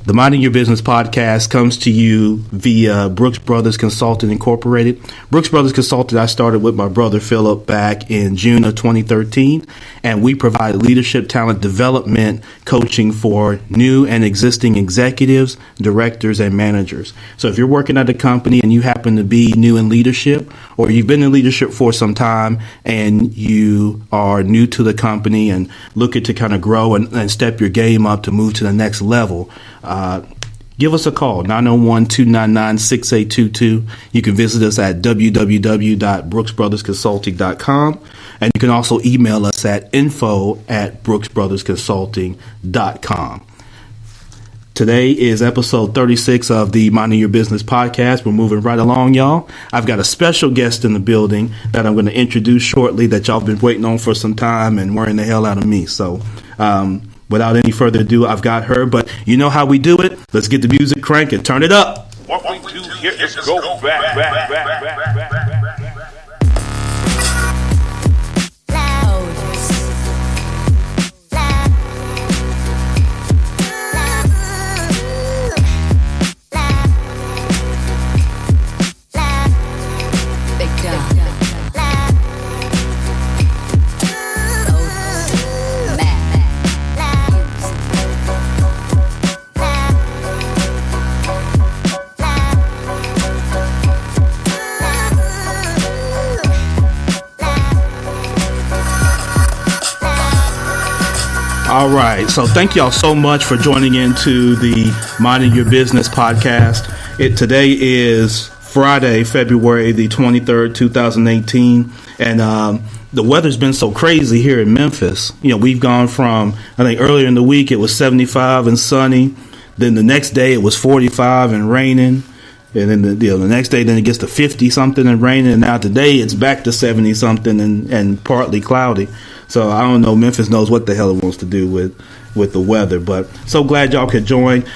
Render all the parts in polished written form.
The Minding Your Business podcast comes to you via Brooks Brothers Consulting Incorporated. Brooks Brothers Consulting, I started with my brother Philip back in June of 2013, and we provide leadership talent development coaching for new and existing executives, directors, and managers. So if you're working at a company and you happen to be new in leadership, or you've been in leadership for some time and you are new to the company and looking to kind of grow and step your game up to move to the next level, give us a call, 901-299-6822. You can visit us at www.brooksbrothersconsulting.com. And you can also email us at info@brooksbrothersconsulting.com. Today is episode 36 of the Minding Your Business podcast. We're moving right along, y'all. I've got a special guest in the building that I'm going to introduce shortly that y'all been waiting on for some time and worrying the hell out of me. So, without any further ado, I've got her, but you know how we do it. Let's get the music cranking. Turn it up. What we do here is go back. All right. So thank y'all so much for joining into the Minding Your Business podcast. Today is Friday, February the 23rd, 2018. And the weather's been so crazy here in Memphis. You know, we've gone from, I think earlier in the week, it was 75 and sunny. Then the next day it was 45 and raining. And then the next day, then it gets to 50 something and raining. And now today it's back to 70 something and partly cloudy. So I don't know. Memphis knows what the hell it wants to do with the weather. But so glad y'all could join.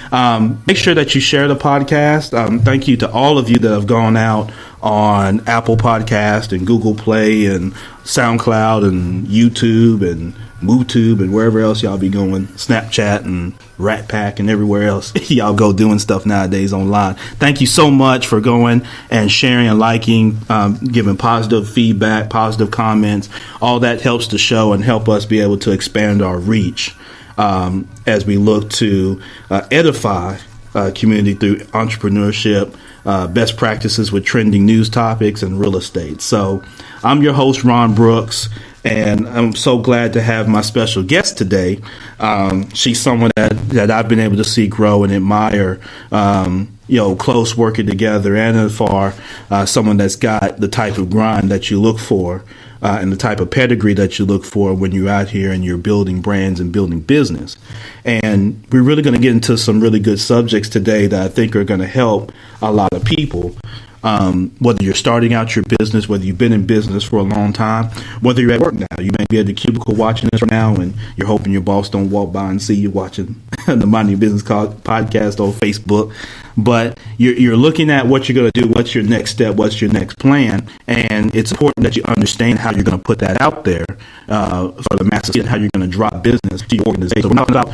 Make sure that you share the podcast. Thank you to all of you that have gone out on Apple Podcast and Google Play and SoundCloud and YouTube and MooTube and wherever else y'all be going, Snapchat and Rat Pack and everywhere else y'all go doing stuff nowadays online. Thank you so much for going and sharing and liking, giving positive feedback, positive comments. All that helps the show and help us be able to expand our reach as we look to edify community through entrepreneurship, best practices with trending news topics and real estate. So I'm your host, Ron Brooks. And I'm so glad to have my special guest today. She's someone that I've been able to see grow and admire, close working together and afar, someone that's got the type of grind that you look for and the type of pedigree that you look for when you're out here and you're building brands and building business. And we're really going to get into some really good subjects today that I think are going to help a lot of people. Whether you're starting out your business, whether you've been in business for a long time, whether you're at work now, you may be at the cubicle watching this right now and you're hoping your boss don't walk by and see you watching the Minding Your Business podcast on Facebook. But you're looking at what you're going to do, what's your next step, what's your next plan. And it's important that you understand how you're going to put that out there for the masses and how you're going to drive business to your organization. So we're not about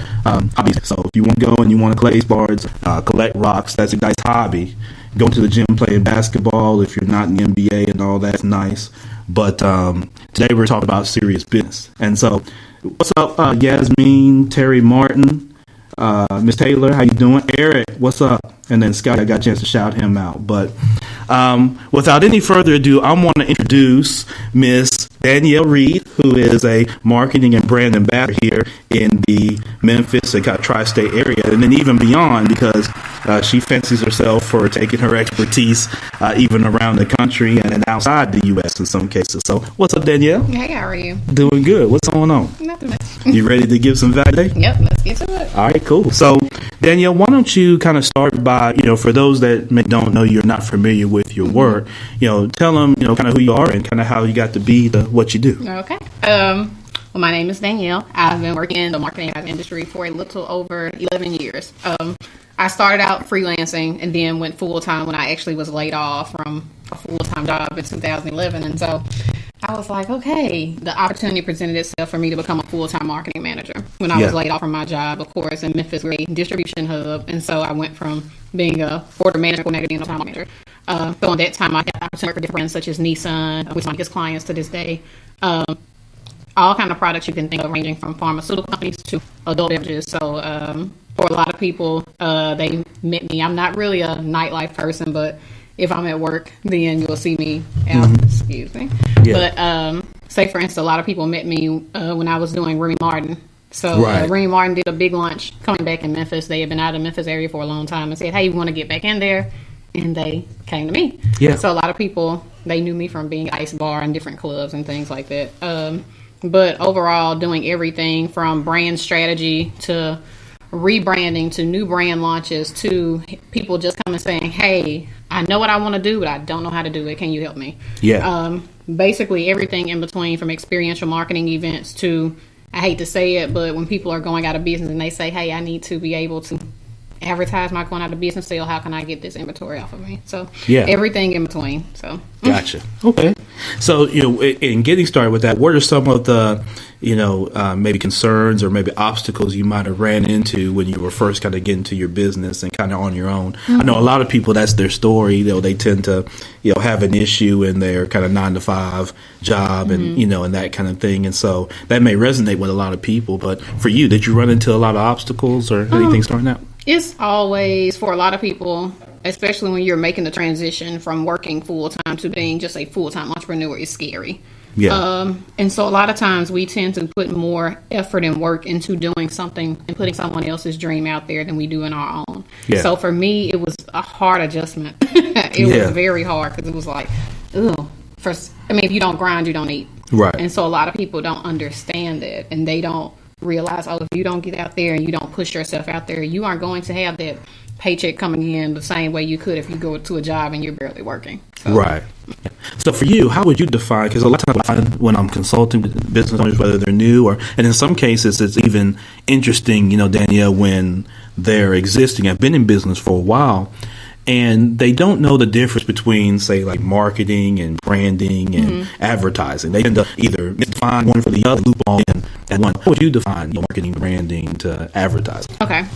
hobbies. So if you want to go and you want to glaze boards, collect rocks, that's a nice hobby. Go to the gym, playing basketball. If you're not in the NBA and all, that's nice. But today we're talking about serious business. And so, what's up, Yasmin, Terry Martin, Miss Taylor? How you doing? Eric, what's up? And then Scott, I got a chance to shout him out. But without any further ado, I want to introduce Miss Danielle Reid, who is a marketing and brand ambassador here in the Memphis and tri-state area, and then even beyond, because she fancies herself for taking her expertise even around the country and outside the U.S. in some cases. So, what's up, Danielle? Hey, how are you? Doing good. What's going on? Nothing much. You ready to give some value? Yep, let's get to it. All right, cool. So, Danielle, why don't you kind of start by, for those that don't know, you're not familiar with your work, tell them, kind of who you are and kind of how you got to be what you do. Okay. Well, my name is Danielle. I've been working in the marketing industry for a little over 11 years. I started out freelancing and then went full-time when I actually was laid off from a full-time job in 2011. And so I was like, okay, the opportunity presented itself for me to become a full-time marketing manager when I was laid off from my job, of course, in Memphis, a distribution hub. And so I went from being a order manager to being a time manager. So in that time, I had the opportunity to work for different brands such as Nissan, which is one of his clients to this day. All kind of products you can think of, ranging from pharmaceutical companies to adult beverages. So for a lot of people, they met me. I'm not really a nightlife person, but if I'm at work, then you'll see me out. Excuse me. Yeah. But say, for instance, a lot of people met me when I was doing Remy Martin. So Remy Martin did a big launch coming back in Memphis. They had been out of the Memphis area for a long time and said, hey, you want to get back in there? And they came to me. Yeah. So a lot of people, they knew me from being Ice Bar and different clubs and things like that. But overall, doing everything from brand strategy to rebranding to new brand launches to people just coming saying, hey, I know what I want to do, but I don't know how to do it. Can you help me? Yeah. Basically everything in between, from experiential marketing events to, I hate to say it, but when people are going out of business and they say, hey, I need to be able to advertise my going out of business sale, how can I get this inventory off of me? So everything in between. So gotcha. Okay. So, in getting started with that, what are some of the, maybe concerns or maybe obstacles you might have ran into when you were first kind of getting to your business and kind of on your own? I know a lot of people, that's their story. They tend to, have an issue in their kind of 9-to-5 job and, and that kind of thing. And so that may resonate with a lot of people. But for you, did you run into a lot of obstacles or anything starting out? It's always, for a lot of people, especially when you're making the transition from working full-time to being just a full-time entrepreneur, is scary. Yeah. And so a lot of times we tend to put more effort and work into doing something and putting someone else's dream out there than we do in our own. Yeah. So for me, it was a hard adjustment. It was very hard because it was like, if you don't grind, you don't eat. Right. And so a lot of people don't understand that, and they don't realize, if you don't get out there and you don't push yourself out there, you aren't going to have that paycheck coming in the same way you could if you go to a job and you're barely working. So. Right. So for you, how would you define, because a lot of times I find when I'm consulting with business owners, whether they're new and in some cases it's even interesting, Danielle, when they're existing, have been in business for a while, and they don't know the difference between, say, like marketing and branding and advertising. They tend to either define one for the other, loop all in at one. How would you define marketing, branding to advertising? Okay.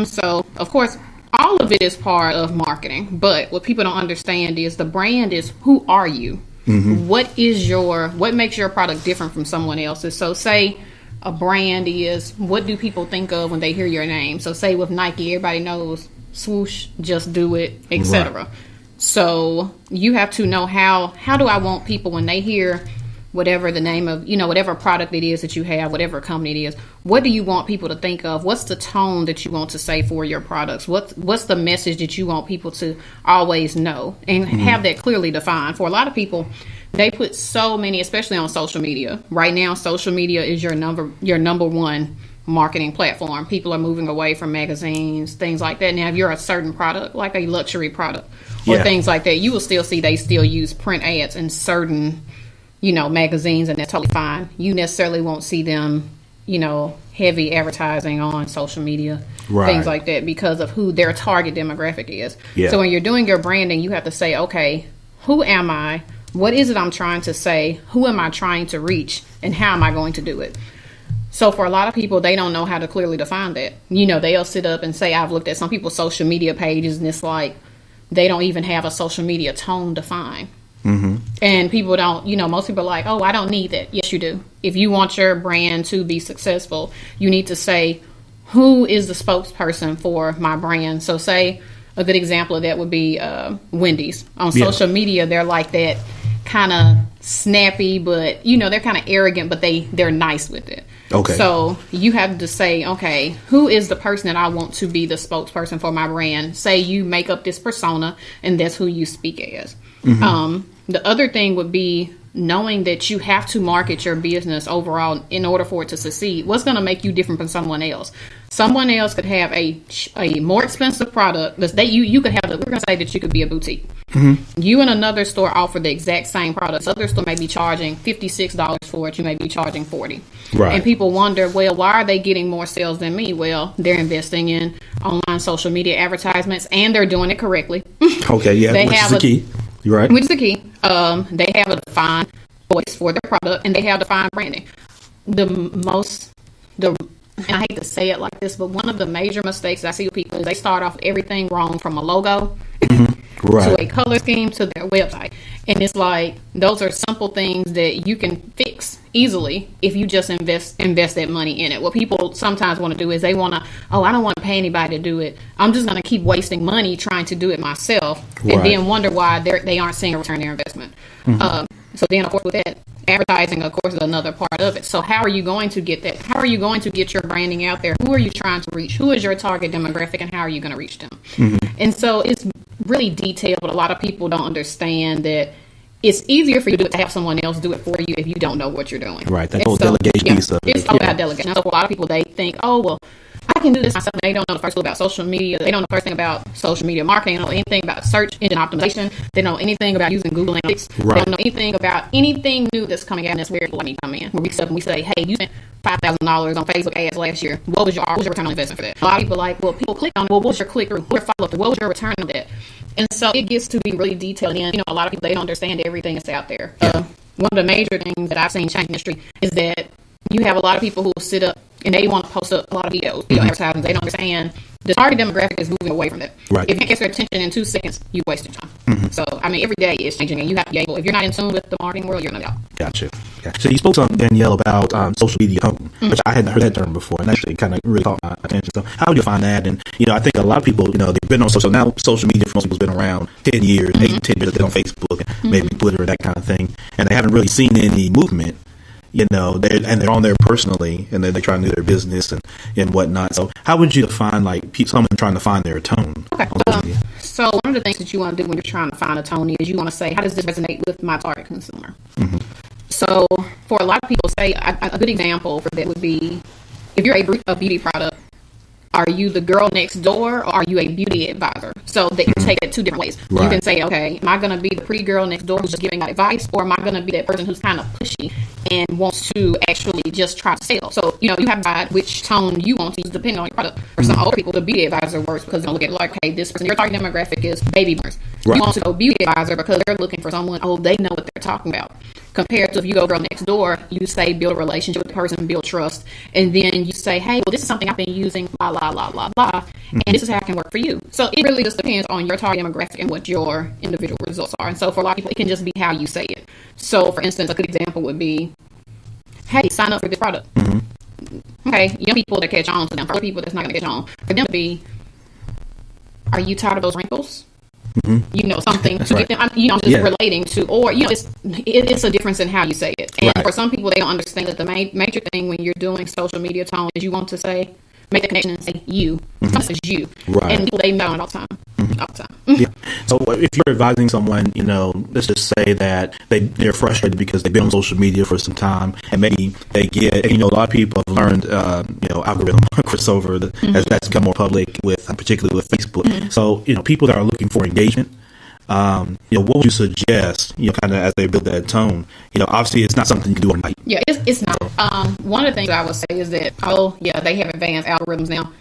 So, of course, all of it is part of marketing. But what people don't understand is the brand is, who are you? What makes your product different from someone else's? So, say a brand is, what do people think of when they hear your name? So, say with Nike, everybody knows swoosh, just do it, etc. Right. So you have to know how do I want people, when they hear whatever the name of, whatever product it is that you have, whatever company it is, what do you want people to think of? What's the tone that you want to say for your products? What's the message that you want people to always know and have that clearly defined? For a lot of people, they put so many, especially on social media. Right now, social media is your number one marketing platform. People are moving away from magazines, things like that. Now, if you're a certain product, like a luxury product or things like that, you will still see they still use print ads in certain, magazines, and that's totally fine. You necessarily won't see them, heavy advertising on social media, things like that, because of who their target demographic is. Yeah. So when you're doing your branding, you have to say, okay, who am I? What is it I'm trying to say? Who am I trying to reach? And how am I going to do it? So for a lot of people, they don't know how to clearly define that. They'll sit up and say, I've looked at some people's social media pages, and it's like they don't even have a social media tone defined. And people don't, most people are like, oh, I don't need that. Yes, you do. If you want your brand to be successful, you need to say, who is the spokesperson for my brand? So say a good example of that would be Wendy's. On social media, they're like that kind of snappy, but, they're kind of arrogant, but they're nice with it. Okay. So you have to say, okay, who is the person that I want to be the spokesperson for my brand? Say you make up this persona, and that's who you speak as. The other thing would be knowing that you have to market your business overall in order for it to succeed. What's going to make you different from someone else? Someone else could have a more expensive product. You could have. We're going to say that you could be a boutique. You and another store offer the exact same products. Other store may be charging $56 for it. You may be charging $40. Right. And people wonder, well, why are they getting more sales than me? Well, they're investing in online social media advertisements, and they're doing it correctly. Okay, yeah, which is the key. You're right. Which is the key. They have a defined voice for their product, and they have defined branding. And I hate to say it like this, but one of the major mistakes I see with people is they start off everything wrong, from a logo to a color scheme to their website. And it's like, those are simple things that you can fix easily if you just invest that money in it. What people sometimes want to do is they want to, I don't want to pay anybody to do it. I'm just going to keep wasting money trying to do it myself, and then wonder why they aren't seeing a return on their investment. So then, of course, with that, advertising, of course, is another part of it. So how are you going to get that? How are you going to get your branding out there? Who are you trying to reach? Who is your target demographic, and how are you going to reach them? And so it's really detailed, but a lot of people don't understand that it's easier for you to have someone else do it for you if you don't know what you're doing. Right. That whole delegation piece of it. It's all about delegation. So for a lot of people, they think, oh, well, I can do this myself. They don't know the first thing about social media. They don't know the first thing about social media marketing. They don't know anything about search engine optimization. They don't know anything about using Google Analytics. They don't know anything about anything new that's coming out, and that's where let me come in. Where we say, hey, you spent $5,000 on Facebook ads last year. What was your return on investment for that? A lot of people are like, well, people click on it. Well, what was your click through? What was your follow up? What was your return on that? And so it gets to be really detailed. And a lot of people, they don't understand everything that's out there. One of the major things that I've seen change in the industry is that you have a lot of people who sit up and they want to post a lot of videos, video advertisements. They don't understand the target demographic is moving away from that. Right. If it gets their attention in 2 seconds, you waste your time. So, every day is changing, and you have to be able, if you're not in tune with the marketing world, you're not out. Gotcha. So you spoke to Danielle about social media tone, which I hadn't heard that term before, and actually kind of really caught my attention. So how do you find that? And, I think a lot of people, they've been on social media for most people has been around 10 years, 8 to 10 years. They're on Facebook, and maybe Twitter, that kind of thing, and they haven't really seen any movement. They're on there personally, and then they're trying to do their business and whatnot. So how would you define someone trying to find their tone? Okay. So one of the things that you want to do when you're trying to find a tone is you want to say, how does this resonate with my target consumer? So for a lot of people, say a good example for that would be, if you're a beauty product, are you the girl next door, or are you a beauty advisor? So they can take it 2 different ways. You can say, okay, am I going to be the pretty girl next door who's just giving out advice, or am I going to be that person who's kind of pushy and wants to actually just try to sell? So, you have to decide which tone you want to use depending on your product. For some older people, the beauty advisor works because they'll look at it like, okay, this person, your target demographic is baby boomers. You want to go beauty advisor because they're looking for someone, they know what they're talking about. Compared to if you go girl next door, you say build a relationship with the person, build trust, and then you say, hey, well, this is something I've been using, blah, blah, blah, blah, blah, and this is how it can work for you. So it really just depends on your target demographic and what your individual results are. And so for a lot of people, it can just be how you say it. So for instance, a good example would be, hey, sign up for this product. Okay, young people that catch on to them. For other people that's not going to catch on, for them to be, are you tired of those wrinkles? Something to get them, just relating to, or, it's a difference in how you say it. And for some people, they don't understand that the major thing when you're doing social media tone is you want to say, make the connection and say you. This is you. And people, they know it all the time. All the time. So if you're advising someone, let's just say that they're frustrated because they've been on social media for some time, and maybe they get, a lot of people have learned, algorithm crossover as that's become more public with, particularly with Facebook. So, people that are looking for engagement, what would you suggest, kind of as they build that tone? Obviously it's not something you can do overnight. Yeah, it's not. One of the things I would say is that, they have advanced algorithms now.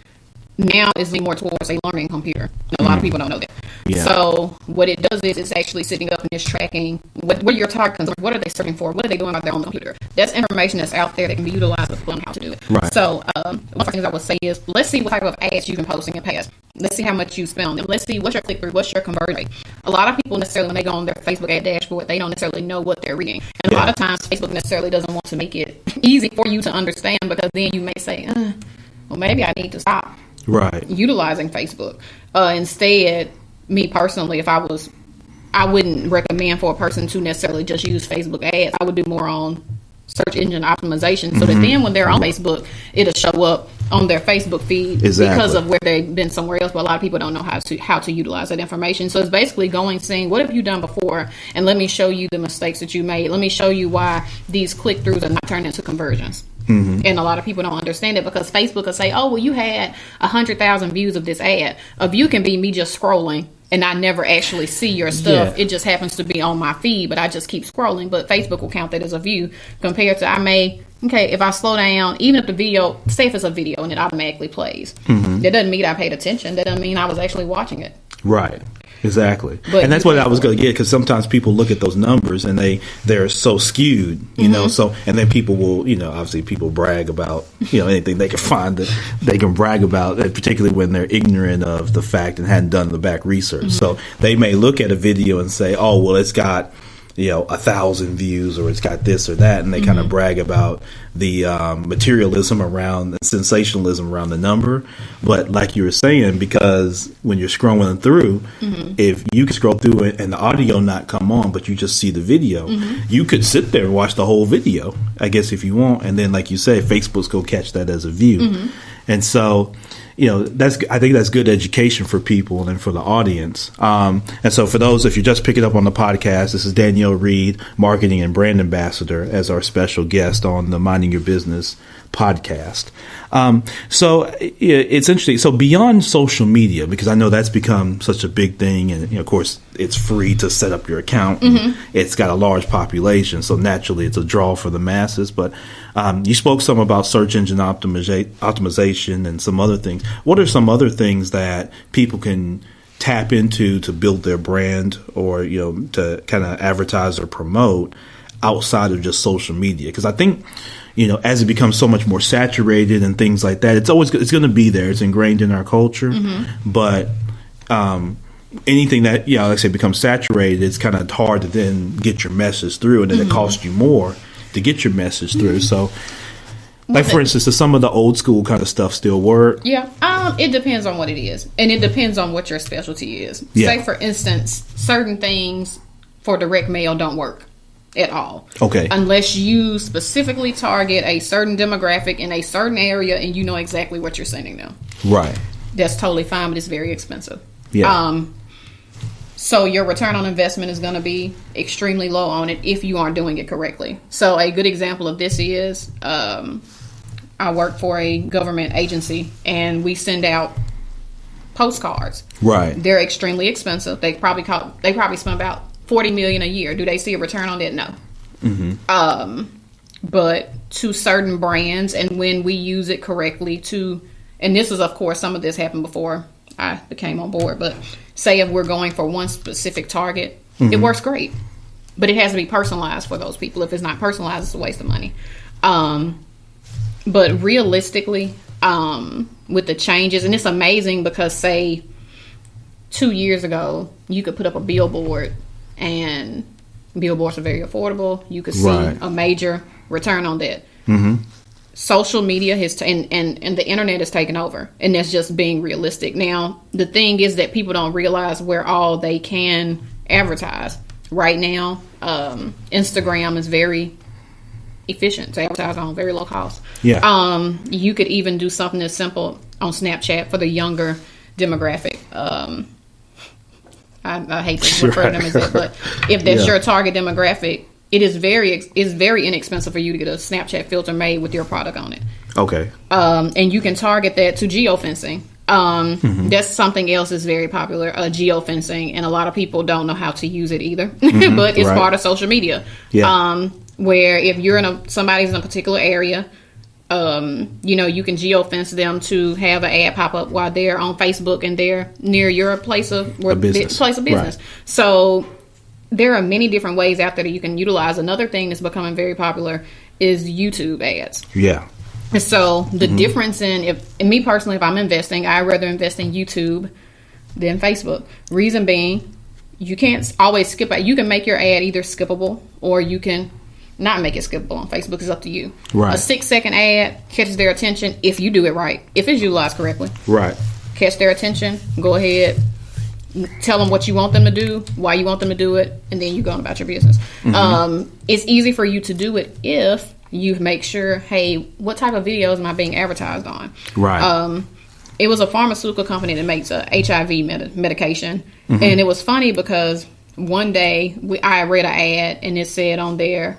Now it's more towards a learning computer. A lot of people don't know that. So what it does is it's actually sitting up and it's tracking what are your target consumers, what are they searching for, what are they doing out there on the computer. That's information that's out there that can be utilized to learn how to do it. So one of the things I would say is, let's see what type of ads you've been posting in the past. Let's see how much you spend on them. Let's see what's your click through, what's your conversion rate. A lot of people necessarily, when they go on their Facebook ad dashboard, they don't necessarily know what they're reading. And a lot of times Facebook necessarily doesn't want to make it easy for you to understand, because then you may say, well, maybe I need to stop utilizing Facebook. Instead, me personally, I wouldn't recommend for a person to necessarily just use Facebook ads. I would do more on search engine optimization, so that then when they're on Facebook, it'll show up on their Facebook feed because of where they've been somewhere else. But a lot of people don't know how to utilize that information. So it's basically saying, what have you done before? And let me show you the mistakes that you made. Let me show you why these click-throughs are not turned into conversions. And a lot of people don't understand it, because Facebook will say, oh, well, you had 100,000 views of this ad. A view can be me just scrolling and I never actually see your stuff. It just happens to be on my feed, but I just keep scrolling. But Facebook will count that as a view, compared to if I slow down, even if the video, say if it's a video and it automatically plays, that doesn't mean I paid attention. That doesn't mean I was actually watching it. Right. Exactly. But and that's what I was going to get, because sometimes people look at those numbers and they're so skewed, you know, so, and then people will, you know, obviously people brag about, you know, anything they can find that they can brag about, particularly when they're ignorant of the fact and hadn't done the back research. So they may look at a video and say, oh, well, it's got, you know, 1,000 views, or it's got this or that, and they kind of brag about the materialism around the sensationalism around the number. But like you were saying, because when you're scrolling through, if you can scroll through it and the audio not come on, but you just see the video, you could sit there and watch the whole video, I guess, if you want. And then, like you said, Facebook's go catch that as a view. And so, you know, I think that's good education for people and for the audience. And so for those, if you're just picking up on the podcast, this is Danielle Reid, Marketing and Brand Ambassador, as our special guest on the Minding Your Business podcast. So it's interesting. So beyond social media, because I know that's become such a big thing, and you know, of course, it's free to set up your account. It's got a large population, so naturally it's a draw for the masses. But you spoke some about search engine optimization and some other things. What are some other things that people can tap into to build their brand, or, you know, to kind of advertise or promote outside of just social media? Because I think, you know, as it becomes so much more saturated and things like that, it's going to be there. It's ingrained in our culture. But anything that, like I say, becomes saturated, it's kind of hard to then get your message through, and then it costs you more to get your message through. So, like, for instance, does some of the old school kind of stuff still work? Yeah. It depends on what it is, and it depends on what your specialty is. Yeah. Say, for instance, certain things for direct mail don't work at all. Okay. Unless you specifically target a certain demographic in a certain area and you know exactly what you're sending them. Right. That's totally fine, but it's very expensive. Yeah. So your return on investment is going to be extremely low on it if you aren't doing it correctly. So a good example of this is I work for a government agency, and we send out postcards. Right. They're extremely expensive. They probably spend about $40 million a year. Do they see a return on that? No. But to certain brands, and when we use it correctly and this is, of course, some of this happened before I became on board, but say if we're going for one specific target, it works great. But it has to be personalized for those people. If it's not personalized, it's a waste of money. But realistically, with the changes, and it's amazing because, say, 2 years ago, you could put up a billboard, and billboards are very affordable. You could see a major return on that. Social media has and the internet has taken over, and that's just being realistic. Now, the thing is that people don't realize where all they can advertise. Right now, Instagram is very efficient to advertise on, very low cost. Yeah. You could even do something as simple on Snapchat for the younger demographic. I hate to refer to them as that, but if that's your target demographic, it is very inexpensive for you to get a Snapchat filter made with your product on it. Okay. And you can target that to geofencing. That's something else that's very popular, geofencing, and a lot of people don't know how to use it either. But it's part of social media. Yeah. Where if you're somebody's in a particular area, you can geofence them to have an ad pop up while they're on Facebook and they're near your place of business. Right. So there are many different ways out there that you can utilize. Another thing that's becoming very popular is YouTube ads. Yeah. And so the difference in me personally, if I'm investing, I'd rather invest in YouTube than Facebook. Reason being, you can't always skip it. You can make your ad either skippable, or you can not make it skippable on Facebook. It's up to you. Right. A 6-second ad catches their attention if you do it right, if it's utilized correctly. Right. Catch their attention. Go ahead. Tell them what you want them to do, why you want them to do it, and then you go on about your business. It's easy for you to do it if you make sure, hey, what type of videos am I being advertised on? Right. It was a pharmaceutical company that makes a HIV medication. And it was funny because one day I read an ad, and it said on there,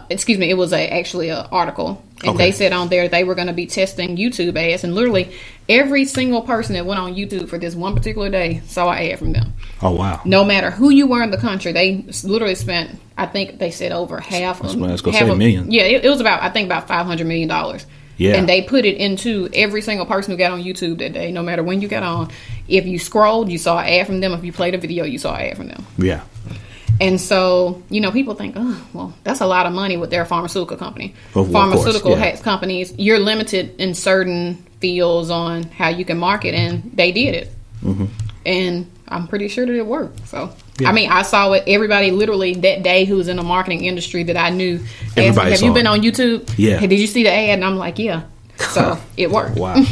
it was actually an article. And they said on there they were going to be testing YouTube ads. And literally every single person that went on YouTube for this one particular day saw an ad from them. Oh, wow. No matter who you were in the country, they literally spent, I think they said over half of million. Yeah, it was about $500 million Yeah. And they put it into every single person who got on YouTube that day, no matter when you got on. If you scrolled, you saw an ad from them. If you played a video, you saw an ad from them. Yeah. And so, people think, oh, well, that's a lot of money with their pharmaceutical company. Well, Pharmaceutical companies, you're limited in certain fields on how you can market, and they did it. Mm-hmm. And I'm pretty sure that it worked. So, yeah. I saw it. Everybody literally that day who was in the marketing industry that I knew asked me, have you been on YouTube? Yeah. Hey, did you see the ad? And I'm like, yeah. So, it worked. Wow.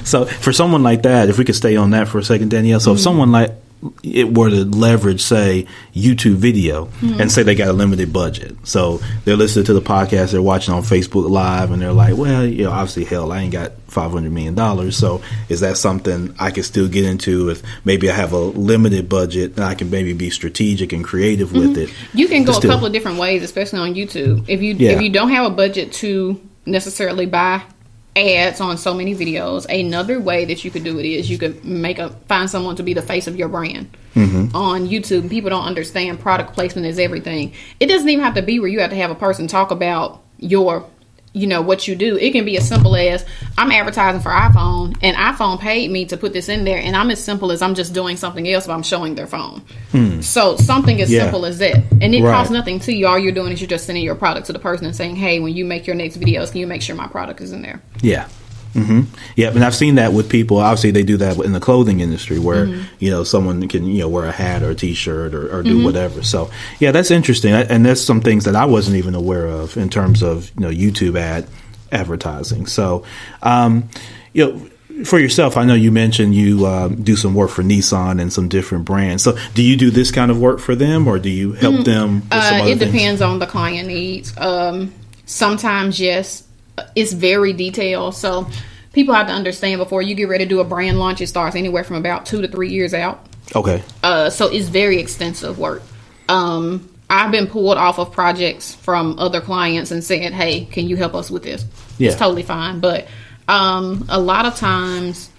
So, for someone like that, if we could stay on that for a second, Danielle. So, if someone like it were to leverage, say, YouTube video, and say they got a limited budget. So they're listening to the podcast, they're watching on Facebook Live, and they're like, well, obviously, hell, I ain't got $500 million. So is that something I can still get into if maybe I have a limited budget and I can maybe be strategic and creative with it? You can go a couple of different ways, especially on YouTube. If you don't have a budget to necessarily buy ads on so many videos, another way that you could do it is you could find someone to be the face of your brand on YouTube. People don't understand product placement is everything. It doesn't even have to be where you have to have a person talk about your what you do. It can be as simple as I'm advertising for iPhone, and iPhone paid me to put this in there, and I'm as simple as I'm just doing something else, but I'm showing their phone. So something as simple as that, and it costs nothing to you. All you're doing is you're just sending your product to the person and saying, hey, when you make your next videos, can you make sure my product is in there? Yeah. Yeah, and I've seen that with people. Obviously, they do that in the clothing industry where, someone can, wear a hat or a T-shirt or do whatever. So, yeah, that's interesting. And there's some things that I wasn't even aware of in terms of, YouTube advertising. So, for yourself, I know you mentioned you do some work for Nissan and some different brands. So do you do this kind of work for them, or do you help them with some other It things? depends on the client needs. Sometimes, yes. It's very detailed, so people have to understand before you get ready to do a brand launch, it starts anywhere from about 2 to 3 years out. Okay. So it's very extensive work. I've been pulled off of projects from other clients and said, hey, can you help us with this? Yeah. It's totally fine. But a lot of times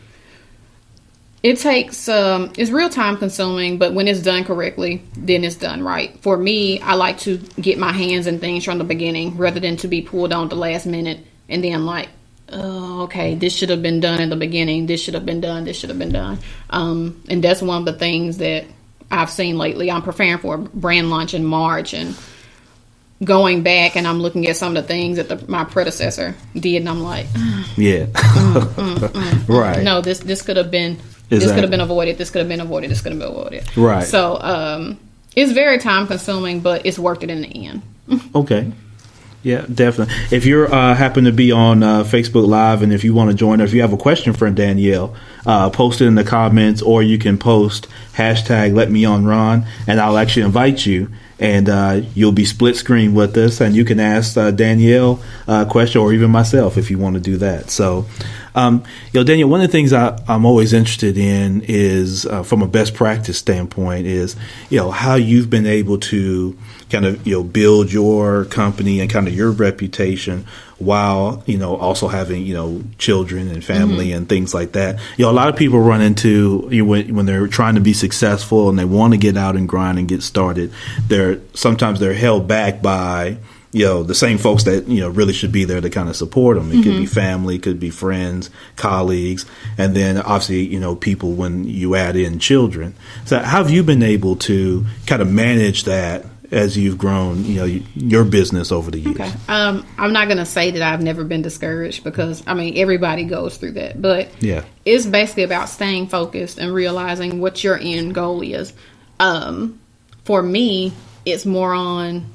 it takes, it's real time consuming, but when it's done correctly, then it's done right. For me, I like to get my hands in things from the beginning rather than to be pulled on at the last minute and then like, oh, okay, this should have been done in the beginning. This should have been done. This should have been done. And that's one of the things that I've seen lately. I'm preparing for a brand launch in March and going back and I'm looking at some of the things that my predecessor did, and I'm like, right. No, this could have been. This could have been avoided. This could have been avoided. This could have been avoided. Right. So it's very time consuming, but it's worth it in the end. Okay. Yeah, definitely. If you're happen to be on Facebook Live, and if you want to join, or if you have a question for Danielle, post it in the comments, or you can post #LetMeOnRon, and I'll actually invite you, and you'll be split screen with us, and you can ask Danielle a question, or even myself if you want to do that. So, Danielle, one of the things I'm always interested in is, from a best practice standpoint, is how you've been able to kind of build your company and kind of your reputation while also having children and family and things like that. A lot of people run into when they're trying to be successful and they want to get out and grind and get started, sometimes they're held back by the same folks that really should be there to kind of support them. It could be family, it could be friends, colleagues, and then obviously people when you add in children. So how have you been able to kind of manage that as you've grown, your business over the years? Okay. I'm not going to say that I've never been discouraged, because everybody goes through that, but it's basically about staying focused and realizing what your end goal is. For me, it's more on,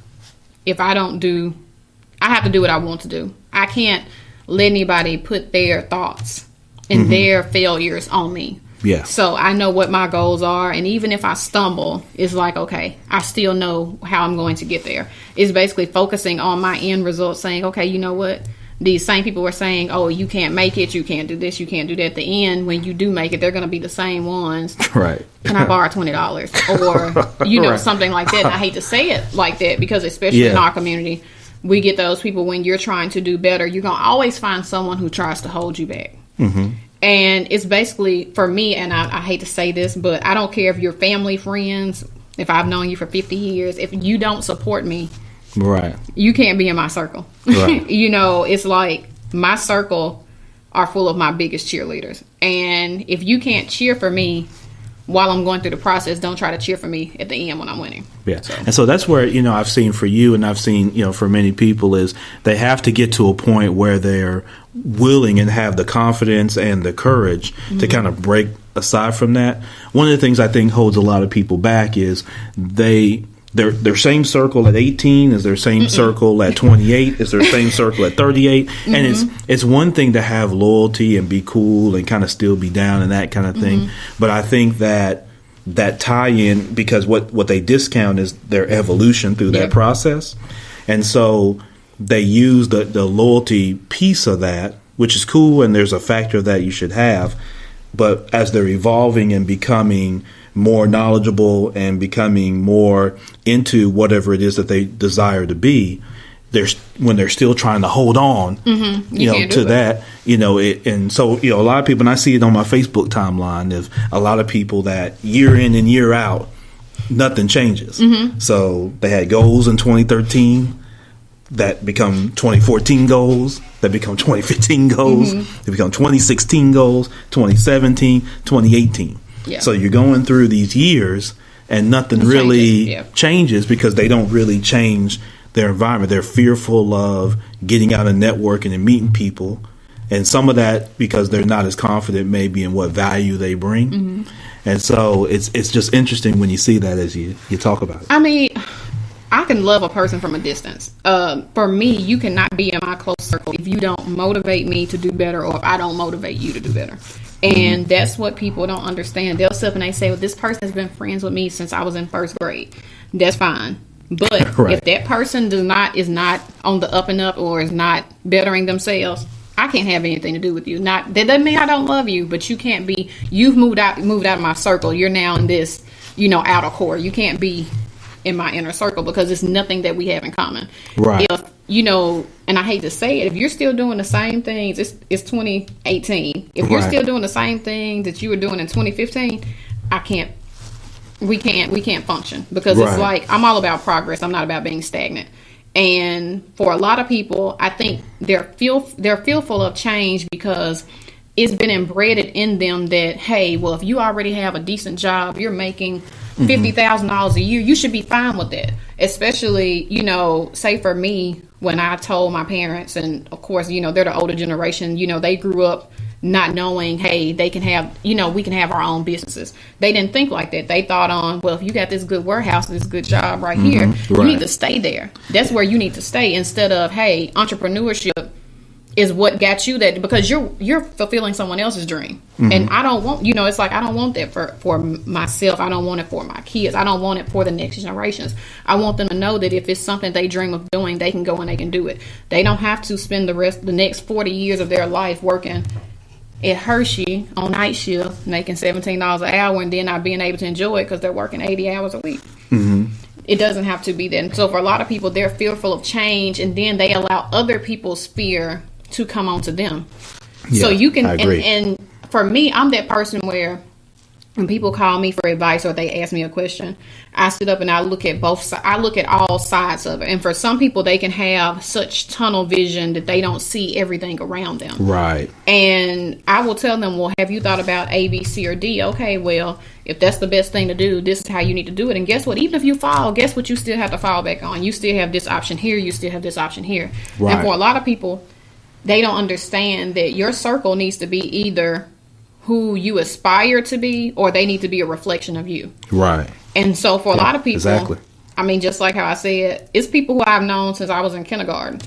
if I have to do what I want to do. I can't let anybody put their thoughts and their failures on me. Yeah. So I know what my goals are, and even if I stumble, it's like, okay, I still know how I'm going to get there. It's basically focusing on my end result, saying, okay, you know what? These same people were saying, oh, you can't make it, you can't do this, you can't do that. At the end, when you do make it, they're going to be the same ones. Right. Can I borrow $20? Or, something like that. And I hate to say it like that, because especially in our community, we get those people when you're trying to do better, you're going to always find someone who tries to hold you back. And it's basically, for me, and I hate to say this, but I don't care if you're family, friends, if I've known you for 50 years, if you don't support me, right, you can't be in my circle. Right. It's like, my circle are full of my biggest cheerleaders. And if you can't cheer for me while I'm going through the process, don't try to cheer for me at the end when I'm winning. Yeah. And so that's where, I've seen for you, and I've seen, for many people, is they have to get to a point where they're willing and have the confidence and the courage to kind of break aside from that. One of the things I think holds a lot of people back is their same circle at 18 is their same circle at 28 is their same circle at 38. And it's one thing to have loyalty and be cool and kind of still be down and that kind of thing. But I think that tie-in, because what they discount is their evolution through that process. And so they use the loyalty piece of that, which is cool, and there's a factor that you should have. But as they're evolving and becoming more knowledgeable and becoming more into whatever it is that they desire to be, when they're still trying to hold on, to that, and so, a lot of people, and I see it on my Facebook timeline, of a lot of people that year in and year out, nothing changes. So they had goals in 2013 that become 2014 goals, that become 2015 goals, they become 2016 goals, 2017, 2018. Yeah. So you're going through these years and nothing really changes because they don't really change their environment. They're fearful of getting out and networking and meeting people. And some of that because they're not as confident maybe in what value they bring. And so it's just interesting when you see that as you talk about it. I mean, I can love a person from a distance. For me, you cannot be in my close circle if you don't motivate me to do better, or if I don't motivate you to do better. And that's what people don't understand. They'll sit up and they say, well, this person has been friends with me since I was in first grade. That's fine. But if that person is not on the up and up, or is not bettering themselves, I can't have anything to do with you. That doesn't mean I don't love you, but you can't be, you've moved out of my circle. You're now in this, outer core. You can't be in my inner circle because it's nothing that we have in common. Right. If, and I hate to say it, if you're still doing the same things, it's 2018. If you're still doing the same thing that you were doing in 2015, we can't function, because it's like, I'm all about progress. I'm not about being stagnant. And for a lot of people, I think they're fearful of change because it's been embedded in them that, hey, well, if you already have a decent job, you're making $50,000 a year, you should be fine with that. Especially, say for me, when I told my parents, and of course, they're the older generation, they grew up not knowing, hey, they can have, we can have our own businesses. They didn't think like that. They thought on, well, if you got this good warehouse, this good job right here, you need to stay there. That's where you need to stay, instead of, hey, entrepreneurship is what got you that, because you're fulfilling someone else's dream. And I don't want, it's like, I don't want that for myself. I don't want it for my kids. I don't want it for the next generations. I want them to know that if it's something they dream of doing, they can go and they can do it. They don't have to spend the next 40 years of their life working at Hershey on night shift, making $17 an hour, and then not being able to enjoy it because they're working 80 hours a week. It doesn't have to be that. And so for a lot of people, they're fearful of change, and then they allow other people's fear to come onto them. So you can, and for me, I'm that person where when people call me for advice or they ask me a question, I sit up and I look at both sides. I look at all sides of it. And for some people, they can have such tunnel vision that they don't see everything around them. Right. And I will tell them, well, have you thought about A, B, C, or D? Okay, well, if that's the best thing to do, this is how you need to do it. And guess what? Even if you fall, guess what? You still have to fall back on. You still have this option here. You still have this option here. Right. And for a lot of people, they don't understand that your circle needs to be either who you aspire to be, or they need to be a reflection of you. Right. And so for a lot of people, I mean, just like how I said, it's people who I've known since I was in kindergarten.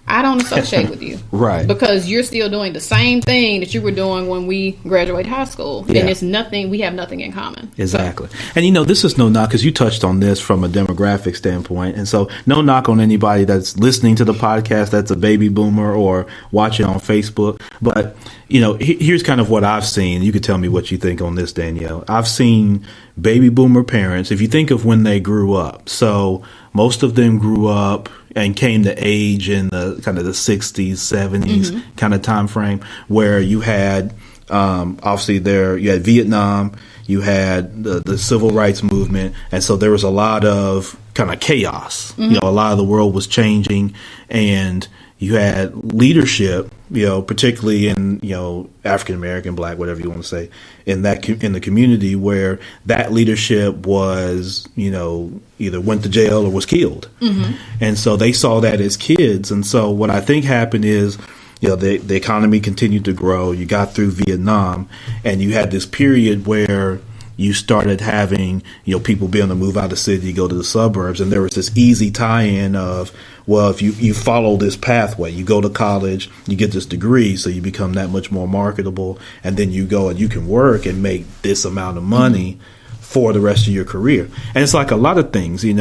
I don't associate with you. Right. Because you're still doing the same thing that you were doing when we graduated high school. Yeah. And it's nothing, we have nothing in common. Exactly. And this is no knock, because you touched on this from a demographic standpoint. And so no knock on anybody that's listening to the podcast that's a baby boomer or watching on Facebook. But, here's kind of what I've seen. You could tell me what you think on this, Danielle. I've seen baby boomer parents, if you think of when they grew up. So most of them grew up and came to age in the kind of the 60s, 70s kind of time frame, where you had obviously you had Vietnam, you had the civil rights movement, and so there was a lot of kind of chaos. A lot of the world was changing, and you had leadership, particularly in, African American, Black, whatever you want to say, in the community where that leadership was, either went to jail or was killed. Mm-hmm. And so they saw that as kids. And so what I think happened is, the economy continued to grow. You got through Vietnam, and you had this period where you started having, people being able to move out of the city, go to the suburbs. And there was this easy tie-in of, well, if you follow this pathway, you go to college, you get this degree, so you become that much more marketable. And then you go and you can work and make this amount of money for the rest of your career. And it's like a lot of things, the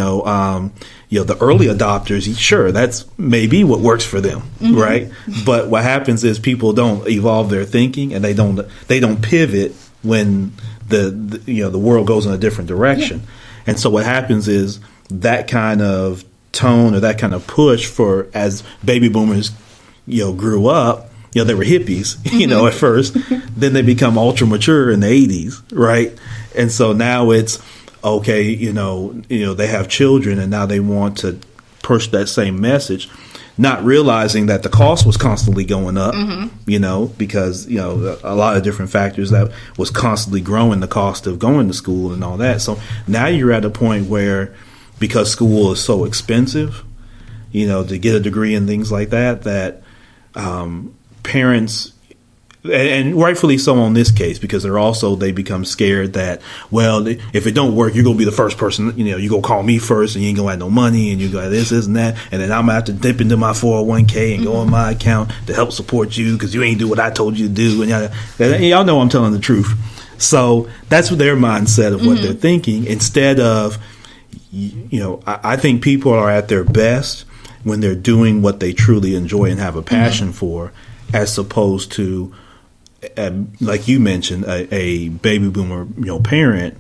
early adopters, sure, that's maybe what works for them, mm-hmm. right? But what happens is people don't evolve their thinking, and they don't pivot when the world goes in a different direction. Yeah. And so what happens is that kind of tone or that kind of push for, as baby boomers, grew up, they were hippies, mm-hmm. At first, then they become ultra mature in the 80s, right? And so now it's okay, they have children, and now they want to push that same message, not realizing that the cost was constantly going up, mm-hmm. Because, a lot of different factors that was constantly growing the cost of going to school and all that. So now you're at a point where, because school is so expensive, to get a degree and things like that parents, and rightfully so on this case, because they become scared that, well, if it don't work, you're going to be the first person, you're going to call me first, and you ain't going to have no money, and you go this and that, and then I'm going to have to dip into my 401k and mm-hmm. go on my account to help support you because you ain't do what I told you to do. And y'all know I'm telling the truth. So that's their mindset of what mm-hmm. they're thinking, instead of, I think people are at their best when they're doing what they truly enjoy and have a passion mm-hmm. for, as opposed to, like you mentioned, a baby boomer, parent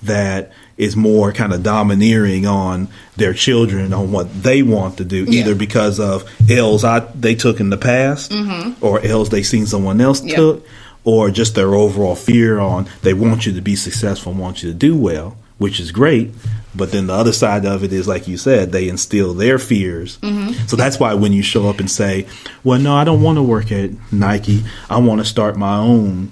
that is more kind of domineering on their children on what they want to do, either because of L's they took in the past, mm-hmm. or L's they seen someone else took, or just their overall fear on they want you to be successful, want you to do well, which is great. But then the other side of it is, like you said, they instill their fears. Mm-hmm. So that's why when you show up and say, well, no, I don't want to work at Nike, I want to start my own,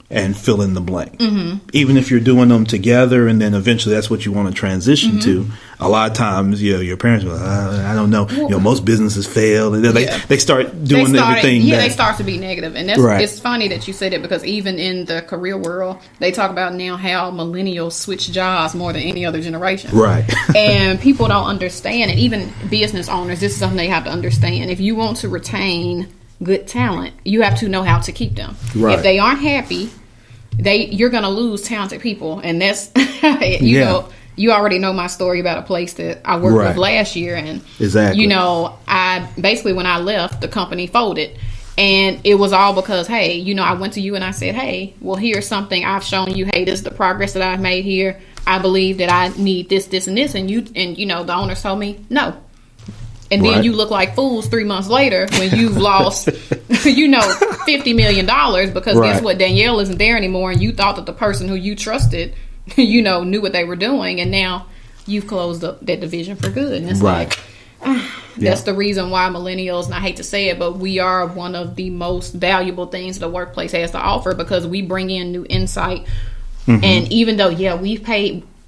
and fill in the blank. Mm-hmm. Even if you're doing them together, and then eventually that's what you want to transition mm-hmm. to. A lot of times, your parents are like, I don't know. Most businesses fail. And they start doing everything. Yeah, they start to be negative. And that's It's funny that you say that, because even in the career world, they talk about now how millennials switch jobs more than any other generation. Right. And people don't understand. And even business owners, this is something they have to understand. If you want to retain good talent, you have to know how to keep them. Right. If they aren't happy, you're going to lose talented people. And that's, you already know my story about a place that I worked with last year. And, I basically, when I left, the company folded. And it was all because, hey, I went to you and I said, hey, well, here's something I've shown you. Hey, this is the progress that I've made here. I believe that I need this, this, and this. And the owners told me, no. And then you look like fools 3 months later when you've lost, $50 million, because guess what? Danielle isn't there anymore. And you thought that the person who you trusted, knew what they were doing. And now you've closed up that division for good. And it's that's the reason why millennials, and I hate to say it, but we are one of the most valuable things the workplace has to offer, because we bring in new insight. Mm-hmm. And even though,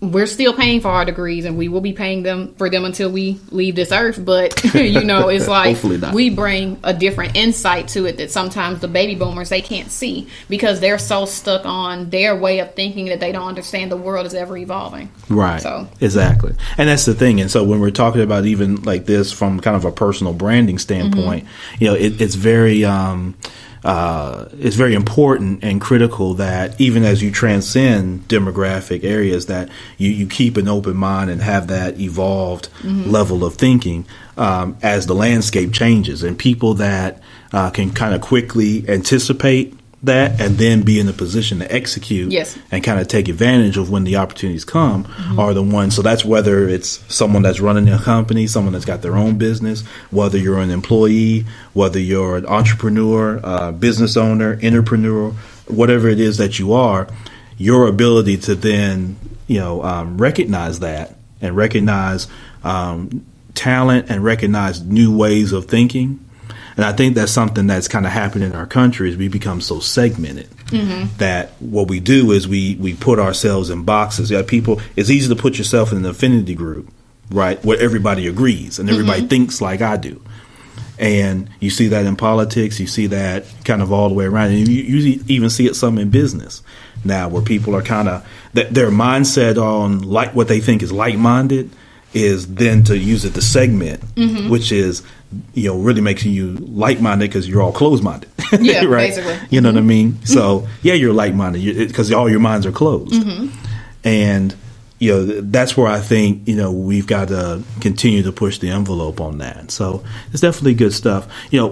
we're still paying for our degrees, and we will be paying for them until we leave this earth. But, it's like we bring a different insight to it that sometimes the baby boomers, they can't see, because they're so stuck on their way of thinking that they don't understand the world is ever evolving. Right. So exactly. And that's the thing. And so when we're talking about even like this from kind of a personal branding standpoint, mm-hmm. It's very important and critical that even as you transcend demographic areas, that you keep an open mind and have that evolved mm-hmm. level of thinking as the landscape changes, and people that can kind of quickly anticipate that and then be in a position to execute and kind of take advantage of when the opportunities come mm-hmm. are the ones. So that's whether it's someone that's running a company, someone that's got their own business, whether you're an employee, whether you're an entrepreneur, business owner, entrepreneur, whatever it is that you are, your ability to then, recognize that and recognize talent and recognize new ways of thinking. And I think that's something that's kind of happened in our country is we become so segmented that what we do is we put ourselves in boxes. Yeah, people, it's easy to put yourself in an affinity group, right, where everybody agrees and everybody thinks like I do. And you see that in politics, you see that kind of all the way around. And you even see it some in business now where people are kind of, their mindset on like what they think is like-minded is then to use it to segment, which is, really makes you like-minded because you're all closed-minded. Yeah, right? basically. You know what I mean? So, yeah, you're like-minded because all your minds are closed. And, that's where I think, we've got to continue to push the envelope on that. So it's definitely good stuff.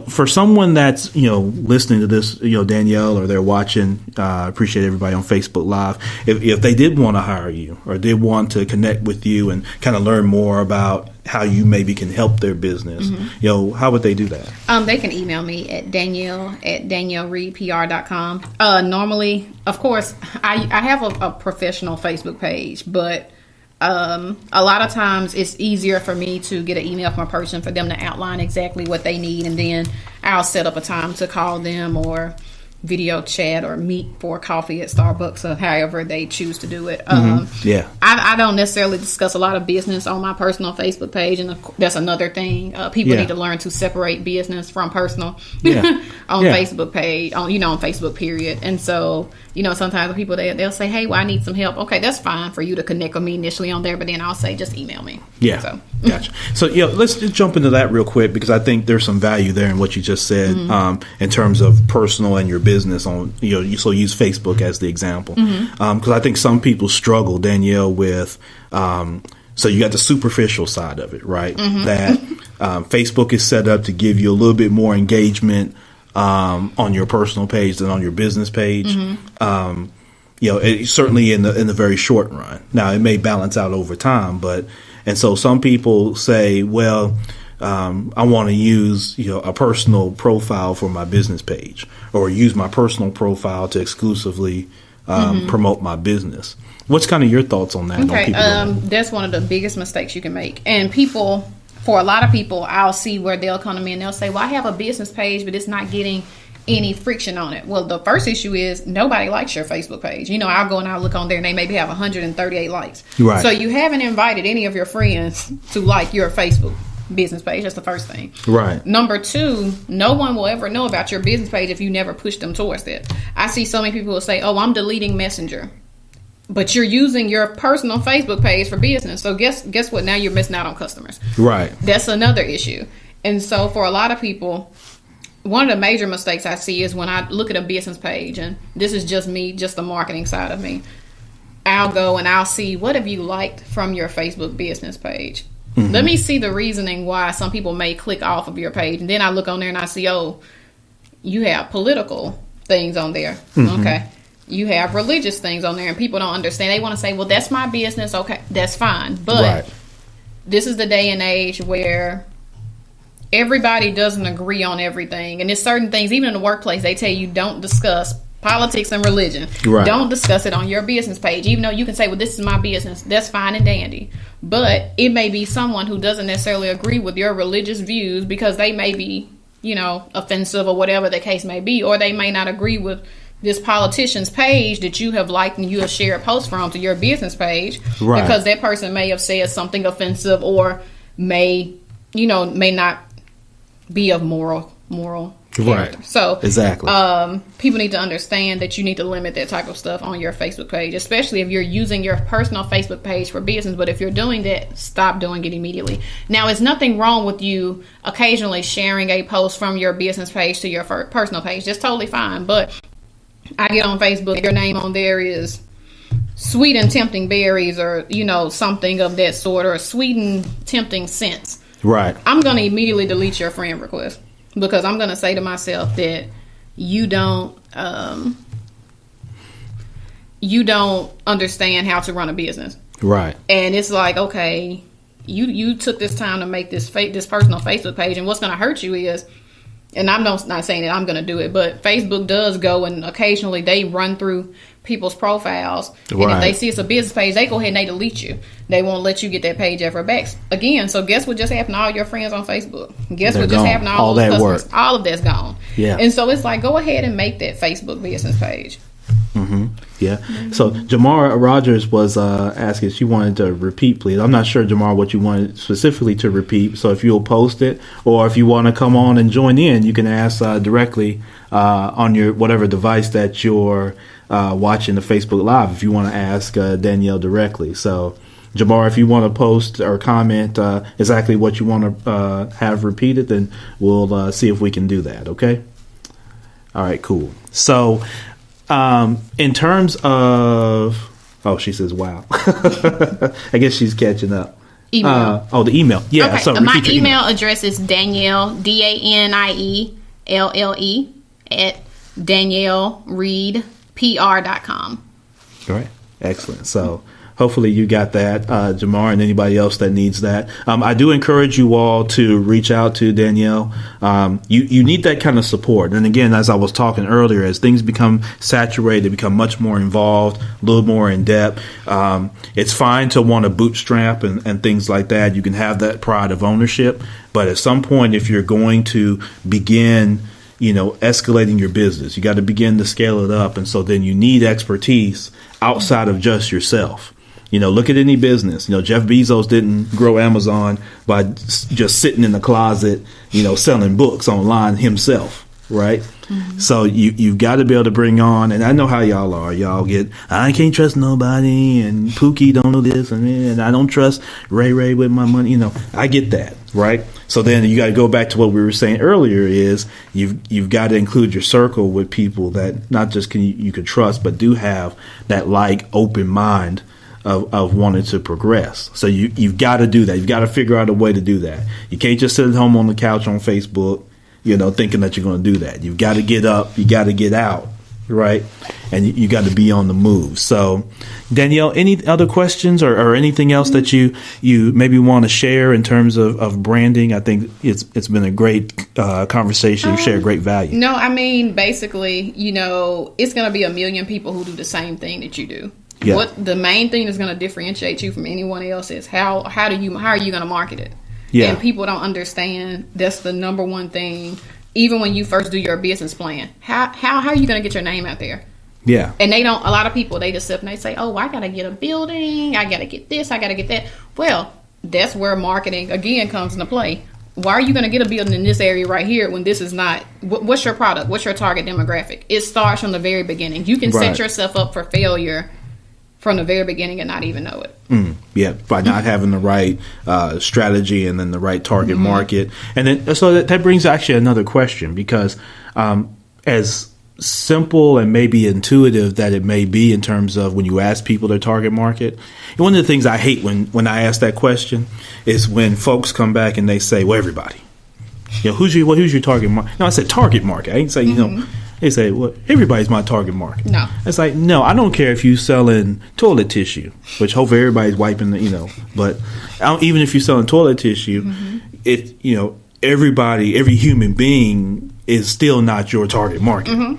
For someone that's, listening to this, Danielle, or they're watching, I appreciate everybody on Facebook Live. If they did want to hire you or did want to connect with you and kind of learn more about how you maybe can help their business, how would they do that? They can email me at danielle@daniellereidpr.com. Normally, of course, I have a professional Facebook page, but a lot of times it's easier for me to get an email from a person for them to outline exactly what they need, and then I'll set up a time to call them or video chat or meet for coffee at Starbucks or however they choose to do it. I don't necessarily discuss a lot of business on my personal Facebook page, and that's another thing. People need to learn to separate business from personal on Facebook page, on Facebook period. And so, sometimes people they'll say, "Hey, well, I need some help." Okay, that's fine for you to connect with me initially on there, but then I'll say, just email me. Yeah, so. Gotcha. So let's just jump into that real quick because I think there's some value there in what you just said in terms of personal and your business on so use Facebook as the example because I think some people struggle, Danielle, with so you got the superficial side of it, right? That Facebook is set up to give you a little bit more engagement on your personal page than on your business page. Certainly in the very short run. Now it may balance out over time, and so some people say, well, I want to use a personal profile for my business page, or use my personal profile to exclusively promote my business. What's kind of your thoughts on that? Okay, that's one of the biggest mistakes you can make, and for a lot of people, I'll see where they'll come to me and they'll say, well, I have a business page, but it's not getting any friction on it. Well, the first issue is nobody likes your Facebook page. I'll go and I'll look on there and they maybe have 138 likes. Right. So you haven't invited any of your friends to like your Facebook business page. That's the first thing. Right. Number two, no one will ever know about your business page if you never push them towards it. I see so many people who say, oh, I'm deleting Messenger. But you're using your personal Facebook page for business. So guess what? Now you're missing out on customers. Right. That's another issue. And so for a lot of people, one of the major mistakes I see is when I look at a business page, and this is just me, just the marketing side of me, I'll go and I'll see, what have you liked from your Facebook business page? Let me see the reasoning why some people may click off of your page. And then I look on there and I see, oh, you have political things on there. Okay. You have religious things on there, and people don't understand. They want to say, well, that's my business. Okay, that's fine. But this is the day and age where everybody doesn't agree on everything. And there's certain things, even in the workplace, they tell you don't discuss politics and religion. Right. Don't discuss it on your business page. Even though you can say, well, this is my business. That's fine and dandy. But it may be someone who doesn't necessarily agree with your religious views because they may be, offensive or whatever the case may be. Or they may not agree with this politician's page that you have liked and you have shared posts from to your business page. Right. Because that person may have said something offensive or may not be of moral character. Right. So exactly. People need to understand that you need to limit that type of stuff on your Facebook page, especially if you're using your personal Facebook page for business. But if you're doing that, stop doing it immediately. Now, there's nothing wrong with you occasionally sharing a post from your business page to your personal page. That's totally fine. But I get on Facebook, your name on there is sweet and tempting berries, or something of that sort, or sweet and tempting scents. Right. I'm going to immediately delete your friend request because I'm going to say to myself that you don't understand how to run a business. Right. And it's like, okay, you took this time to make this personal Facebook page, and what's going to hurt you is and I'm not saying that I'm going to do it, but Facebook does go and occasionally they run through people's profiles. And if they see it's a business page, they go ahead and they delete you. They won't let you get that page ever back. Again, so guess what just happened to all your friends on Facebook? Guess what just happened to all those customers? Work. All of that's gone. Yeah. And so it's like, go ahead and make that Facebook business page. Mm-hmm. Yeah. So Jamara Rogers was asking, she wanted to repeat, please. I'm not sure, Jamara, what you wanted specifically to repeat. So if you'll post it, or if you want to come on and join in, you can ask directly on your whatever device that you're watching the Facebook Live. If you want to ask Danielle directly. So Jamara, if you want to post or comment exactly what you want to have repeated, then we'll see if we can do that. Okay. All right. Cool. So. In terms of, she says, wow. I guess she's catching up. Email. The email. Yeah. Okay. So my email address is Danielle, DANIELLE at DanielleReidPR.com. All right. Excellent. So hopefully you got that, Jamar, and anybody else that needs that. I do encourage you all to reach out to Danielle. You need that kind of support. And again, as I was talking earlier, as things become saturated, become much more involved, a little more in depth, it's fine to want to bootstrap and things like that. You can have that pride of ownership. But at some point, if you're going to begin escalating your business, you got to begin to scale it up. And so then you need expertise outside of just yourself. Look at any business. Jeff Bezos didn't grow Amazon by just sitting in the closet, selling books online himself, right? Mm-hmm. So you've got to be able to bring on, and I know how y'all are. Y'all get, I can't trust nobody, and Pookie don't know this, and I don't trust Ray with my money. I get that, right? So then you got to go back to what we were saying earlier is you've got to include your circle with people that not just you can trust, but do have that open mind of wanting to progress. So you've got to do that. You've got to figure out a way to do that. You can't just sit at home on the couch on Facebook, thinking that you're going to do that. You've got to get up. You got to get out, right? And you got to be on the move. So, Danielle, any other questions or anything else that you maybe want to share in terms of branding? I think it's been a great conversation. You share great value. No, I mean, basically, it's going to be a million people who do the same thing that you do. Yeah. What the main thing that's going to differentiate you from anyone else is how are you going to market it? Yeah. And people don't understand that's the number one thing. Even when you first do your business plan, how are you going to get your name out there? Yeah. And a lot of people, they just sit and they say, oh, I got to get a building. I got to get this. I got to get that. Well, that's where marketing again comes into play. Why are you going to get a building in this area right here when this is not, what's your product? What's your target demographic? It starts from the very beginning. You can set yourself up for failure from the very beginning and not even know it. Yeah, by not having the right strategy and then the right target market. And then so that brings actually another question, because as simple and maybe intuitive that it may be in terms of when you ask people their target market, and one of the things I hate when I ask that question is when folks come back and they say, well, everybody. Who's your target market? No, I said target market. I didn't say, they say, well, everybody's my target market. No. It's like, no, I don't care if you're selling toilet tissue, which hopefully everybody's wiping, but even if you're selling toilet tissue, every human being is still not your target market.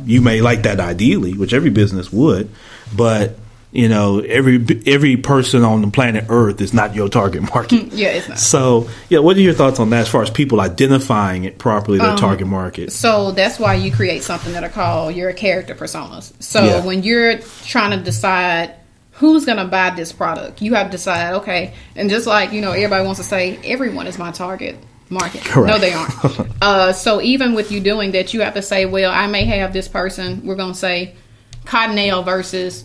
You may like that ideally, which every business would, but every person on the planet Earth is not your target market. Yeah, it's not. So, what are your thoughts on that as far as people identifying it properly, their target market? So that's why you create something that are called your character personas. So when you're trying to decide who's going to buy this product, you have to decide, okay, and just like, everybody wants to say, everyone is my target market. Correct. No, they aren't. So even with you doing that, you have to say, well, I may have this person, we're going to say Cottonelle versus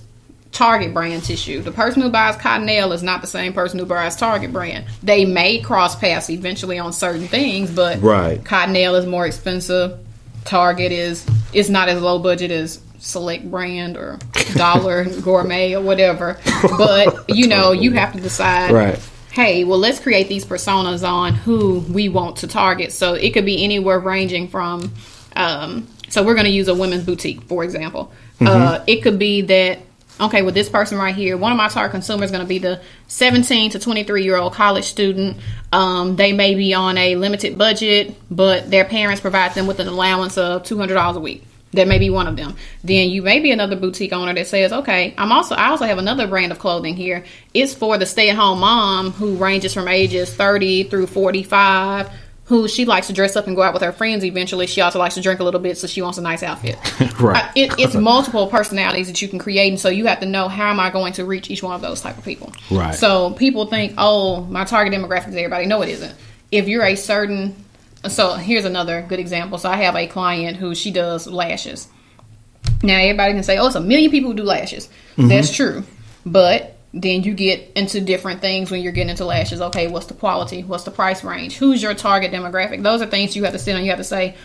Target brand tissue. The person who buys Cottonelle is not the same person who buys Target brand. They may cross paths eventually on certain things, but Cottonelle is more expensive. Target is not as low budget as Select Brand or Dollar Gourmet or whatever. But you have to decide. Hey, well, let's create these personas on who we want to target. So it could be anywhere ranging from. So we're going to use a women's boutique, for example. It could be that okay, with this person right here, one of my target consumers is going to be the 17 to 23-year-old college student. They may be on a limited budget, but their parents provide them with an allowance of $200 a week. That may be one of them. Then you may be another boutique owner that says, okay, I also have another brand of clothing here. It's for the stay-at-home mom who ranges from ages 30 through 45, who she likes to dress up and go out with her friends eventually. She also likes to drink a little bit, so she wants a nice outfit. Right. It's multiple personalities that you can create, and so you have to know, how am I going to reach each one of those type of people? Right. So people think, oh, my target demographic is everybody. No, it isn't. If you're a certain... So here's another good example. So I have a client who she does lashes. Now everybody can say, oh, it's a million people who do lashes. Mm-hmm. That's true. But then you get into different things when you're getting into lashes. Okay, what's the quality? What's the price range? Who's your target demographic? Those are things you have to sit on. You have to say,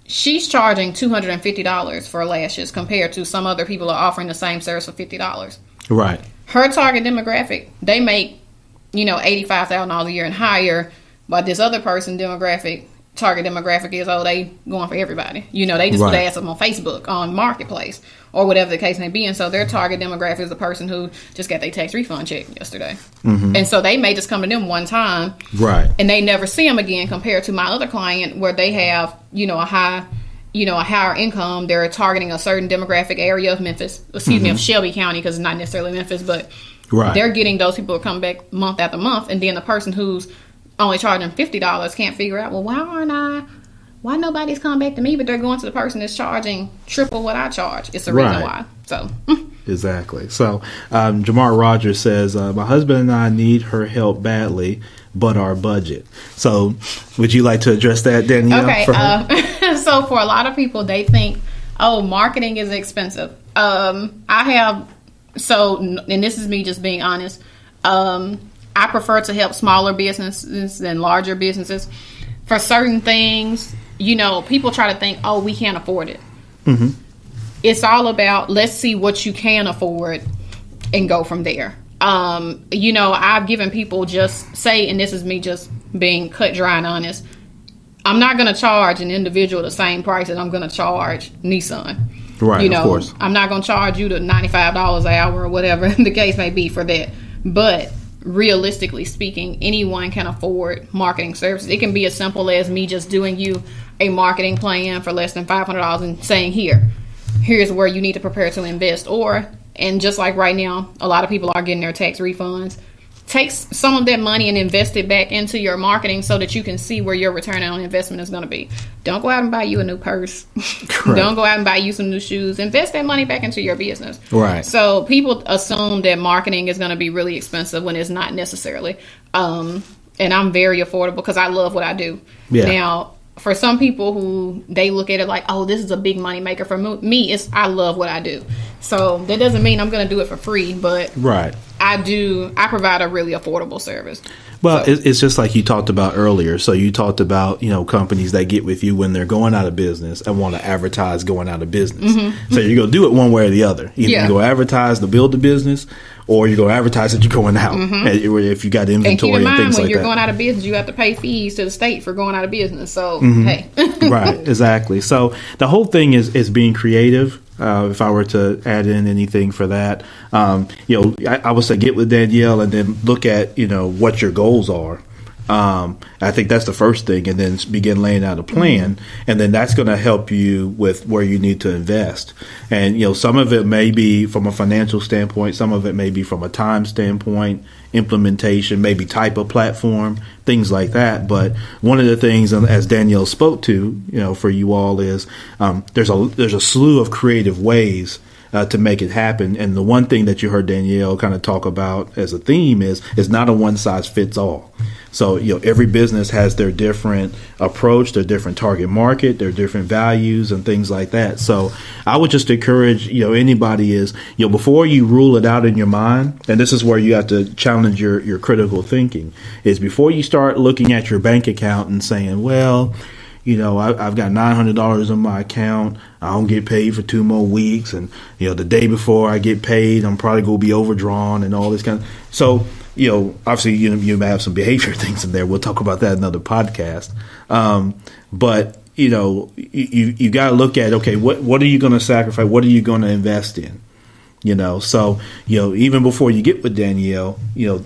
she's charging $250 for lashes compared to some other people are offering the same service for $50. Right. Her target demographic, they make, $85,000 a year and higher. But this other person target demographic is, they going for everybody. They just put ads up on Facebook, on Marketplace, or whatever the case may be. And so their target demographic is the person who just got their tax refund check yesterday. Mm-hmm. And so they may just come to them one time. Right. And they never see them again, compared to my other client where they have, a higher income. They're targeting a certain demographic area of Memphis, of Shelby County, because it's not necessarily Memphis, but they're getting those people who come back month after month. And then the person who's only charging $50 can't figure out, well, why nobody's coming back to me, but they're going to the person that's charging triple what I charge. It's the reason why. So exactly. So Jamar Rogers says, my husband and I need her help badly, but our budget. So would you like to address that, Danielle? Okay. So for a lot of people, they think, marketing is expensive. And this is me just being honest. I prefer to help smaller businesses than larger businesses. For certain things, people try to think, we can't afford it. Mm-hmm. It's all about, let's see what you can afford and go from there. I've given people, just say, and this is me just being cut dry and honest, I'm not going to charge an individual the same price that I'm going to charge Nissan. Right, of course. I'm not going to charge you the $95 an hour or whatever the case may be for that. But realistically speaking, anyone can afford marketing services. It can be as simple as me just doing you a marketing plan for less than $500 and saying, here's where you need to prepare to invest. And just like right now, a lot of people are getting their tax refunds. Take some of that money and invest it back into your marketing so that you can see where your return on investment is going to be. Don't go out and buy you a new purse. Don't go out and buy you some new shoes. Invest that money back into your business. Right. So people assume that marketing is going to be really expensive when it's not necessarily. And I'm very affordable because I love what I do. Yeah. Now, for some people who they look at it like, this is a big money maker. For me, I love what I do. So that doesn't mean I'm going to do it for free, but I provide a really affordable service. Well, it's just like you talked about earlier. So you talked about, companies that get with you when they're going out of business and want to advertise going out of business. Mm-hmm. So you're going to do it one way or the other. Either you go advertise to build the business, or you're going to advertise that you're going out. Mm-hmm. If you got inventory and things like that. And keep in mind, when you're going out of business, you have to pay fees to the state for going out of business. So, hey. Right, exactly. So the whole thing is being creative. If I were to add in anything for that, I would say get with Danielle and then look at, what your goals are. I think that's the first thing, and then begin laying out a plan, and then that's going to help you with where you need to invest. And, some of it may be from a financial standpoint, some of it may be from a time standpoint, implementation, maybe type of platform, things like that. But one of the things, as Danielle spoke to, for you all is there's a slew of creative ways to make it happen. And the one thing that you heard Danielle kind of talk about as a theme is not a one size fits all. So, every business has their different approach, their different target market, their different values and things like that. So I would just encourage, anybody is, before you rule it out in your mind, and this is where you have to challenge your critical thinking, is before you start looking at your bank account and saying, well, I've got $900 in my account. I don't get paid for 2 more weeks. And, the day before I get paid, I'm probably going to be overdrawn and all this kind of. So, obviously, you may have some behavior things in there. We'll talk about that in another podcast. But, you got to look at, okay, what are you going to sacrifice? What are you going to invest in? So, even before you get with Danielle,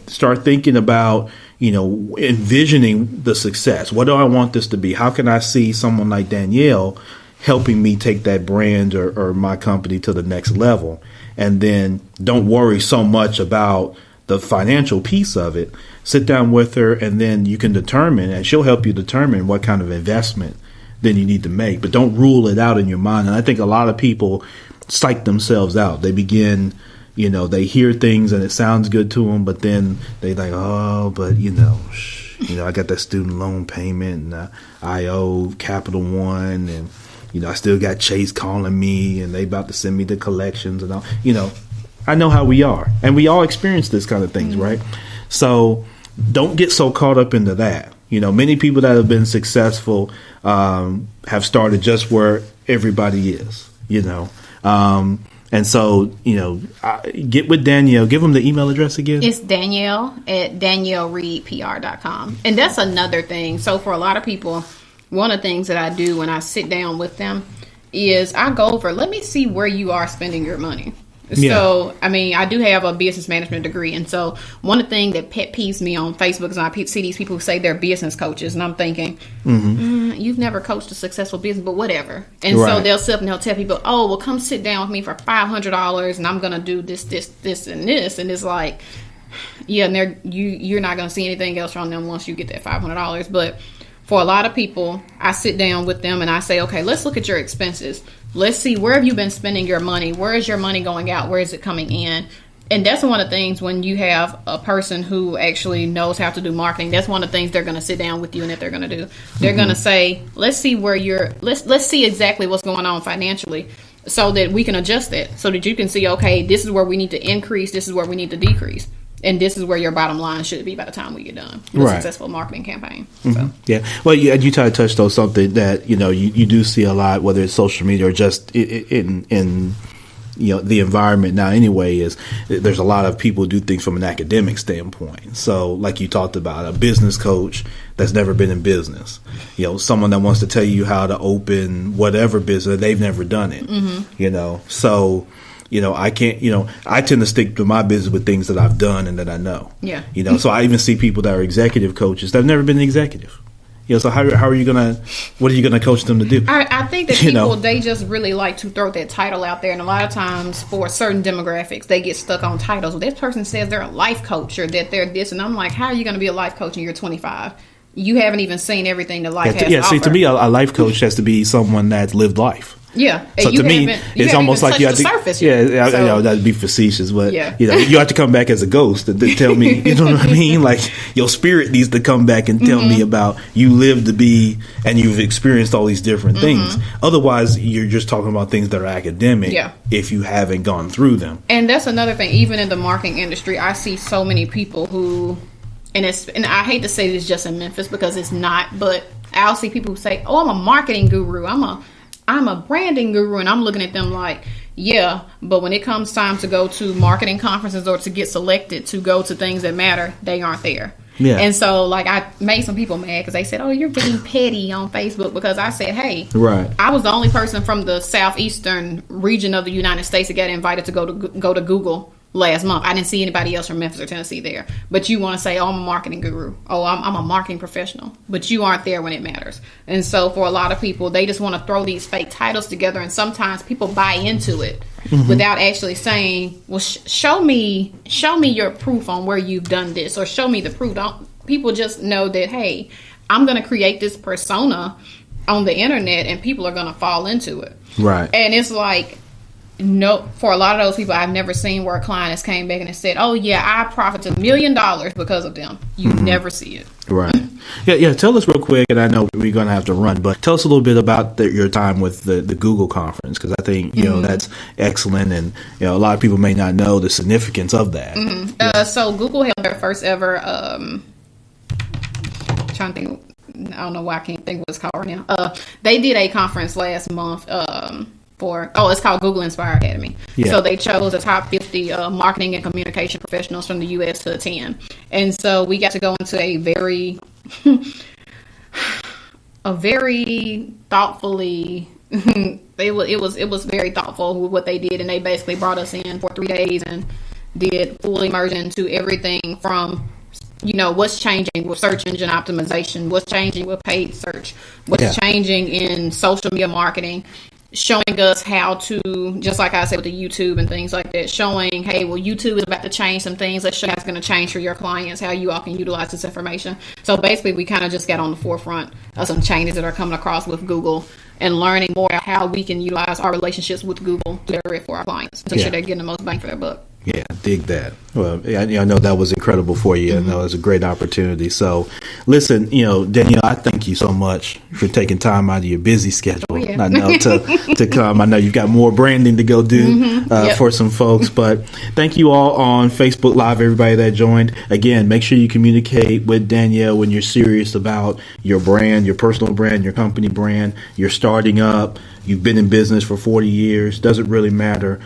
start thinking about, envisioning the success. What do I want this to be? How can I see someone like Danielle helping me take that brand or my company to the next level? And then don't worry so much about the financial piece of it. Sit down with her, and then you can determine, and she'll help you determine what kind of investment then you need to make. But don't rule it out in your mind. And I think a lot of people psych themselves out. They begin, they hear things and it sounds good to them, but then they like, oh, but I got that student loan payment, and I owe Capital One, and I still got Chase calling me, and they about to send me the collections and all. I know how we are, and we all experience this kind of things, right? So don't get so caught up into that. Many people that have been successful have started just where everybody is. And so, get with Danielle. Give them the email address again. It's Danielle at DanielleReidPR.com. And that's another thing. So for a lot of people, one of the things that I do when I sit down with them is I go over, let me see where you are spending your money. Yeah. So, I do have a business management degree. And so one of the things that pet peeves me on Facebook is I see these people who say they're business coaches. And I'm thinking, you've never coached a successful business, but whatever. And so they'll sit up and they'll tell people, oh, well, come sit down with me for $500 and I'm going to do this, and this. And it's like, yeah, and you're not going to see anything else from them once you get that $500. But for a lot of people, I sit down with them and I say, okay, let's look at your expenses. Let's see, where have you been spending your money? Where is your money going out? Where is it coming in? And that's one of the things when you have a person who actually knows how to do marketing, that's one of the things they're going to sit down with you and that they're going to do. They're going to say, let's see where let's see exactly what's going on financially so that we can adjust that, so that you can see, okay, this is where we need to increase, this is where we need to decrease. And this is where your bottom line should be by the time we get done with a successful marketing campaign. So. Yeah. Well, you try to touch on something that, you do see a lot, whether it's social media or just in the environment now anyway, is there's a lot of people who do things from an academic standpoint. So like you talked about, a business coach that's never been in business, someone that wants to tell you how to open whatever business, they've never done it, so I can't, I tend to stick to my business with things that I've done and that I know. Yeah. So I even see people that are executive coaches that have never been an executive. So how are you what are you gonna coach them to do? I think that people, they just really like to throw that title out there. And a lot of times for certain demographics, they get stuck on titles. Well, this person says they're a life coach or that they're this. And I'm like, how are you going to be a life coach when you're 25? You haven't even seen everything that life has to offer. See, to me, a life coach has to be someone that's lived life. Yeah. So to me, it's almost like you have to. Surface that'd be facetious, but you have to come back as a ghost and tell me. You know what I mean? Like your spirit needs to come back and tell me about you live to be and you've experienced all these different things. Otherwise, you're just talking about things that are academic. Yeah. If you haven't gone through them. And that's another thing. Even in the marketing industry, I see so many people who, and I hate to say this just in Memphis because it's not, but I'll see people who say, "Oh, I'm a marketing guru. I'm a branding guru," and I'm looking at them like, yeah, but when it comes time to go to marketing conferences or to get selected to go to things that matter, they aren't there. Yeah. And so, like, I made some people mad because they said, "Oh, you're being petty on Facebook," because I said, "Hey, I was the only person from the southeastern region of the United States that got invited to go to Google last month. I didn't see anybody else from Memphis or Tennessee there. But you want to say, oh, I'm a marketing guru. Oh, I'm a marketing professional. But you aren't there when it matters." And so for a lot of people, they just want to throw these fake titles together. And sometimes people buy into it without actually saying, well, show me your proof on where you've done this, or show me the proof. People just know that, hey, I'm going to create this persona on the internet and people are going to fall into it. Right. And it's like, no, for a lot of those people, I've never seen where a client has came back and has said, "Oh yeah, I profited $1 million because of them." You never see it. Right. Yeah. Tell us real quick, and I know we're going to have to run, but tell us a little bit about your time with the Google conference, because I think that's excellent, and a lot of people may not know the significance of that. So Google held their first ever. Trying to think. I don't know why I can't think what it's called right now. They did a conference last month. It's called Google Inspire Academy. Yeah. So they chose the top 50 marketing and communication professionals from the U.S. to attend. And so we got to go into a very thoughtfully it was very thoughtful with what they did, and they basically brought us in for 3 days and did full immersion to everything from, you know, what's changing with search engine optimization, what's changing with paid search, what's changing in social media marketing, showing us how to, just like I said with the YouTube and things like that, showing, hey, well, YouTube is about to change some things. Let's show you how it's going to change for your clients, how you all can utilize this information. So basically, we kind of just got on the forefront of some changes that are coming across with Google and learning more about how we can utilize our relationships with Google to better it for our clients to ensure they're getting the most bang for their buck. Yeah, dig that. Well, I know that was incredible for you. I know it was a great opportunity. So, listen, Danielle, I thank you so much for taking time out of your busy schedule. Oh, yeah. I know to come. I know you've got more branding to go do for some folks, but thank you all on Facebook Live, everybody that joined. Again, make sure you communicate with Danielle when you're serious about your brand, your personal brand, your company brand. You're starting up. You've been in business for 40 years. Doesn't really matter.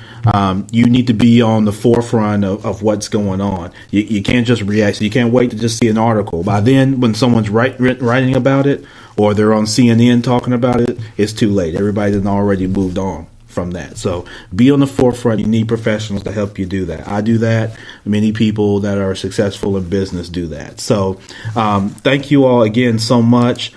You need to be on the forefront of what's going on. You can't just react. You can't wait to just see an article. By then, when someone's writing about it or they're on CNN talking about it, it's too late. Everybody has already moved on from that. So be on the forefront. You need professionals to help you do that. I do that. Many people that are successful in business do that. So thank you all again so much.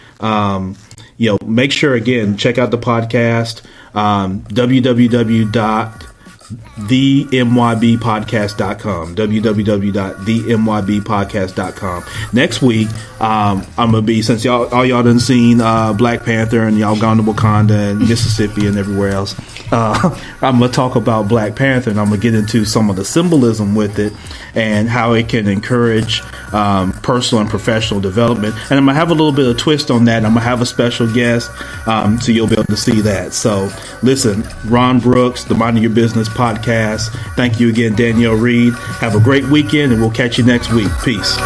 Make sure, again, check out the podcast, www.themybpodcast.com, www.themybpodcast.com. Next week, I'm going to be, since all y'all done seen Black Panther and y'all gone to Wakanda and Mississippi and everywhere else, I'm going to talk about Black Panther, and I'm going to get into some of the symbolism with it and how it can encourage personal and professional development. And I'm going to have a little bit of twist on that. I'm going to have a special guest, so you'll be able to see that. So listen, Ron Brooks, the Minding Your Business podcast. Thank you again, Danielle Reid. Have a great weekend, and we'll catch you next week. Peace.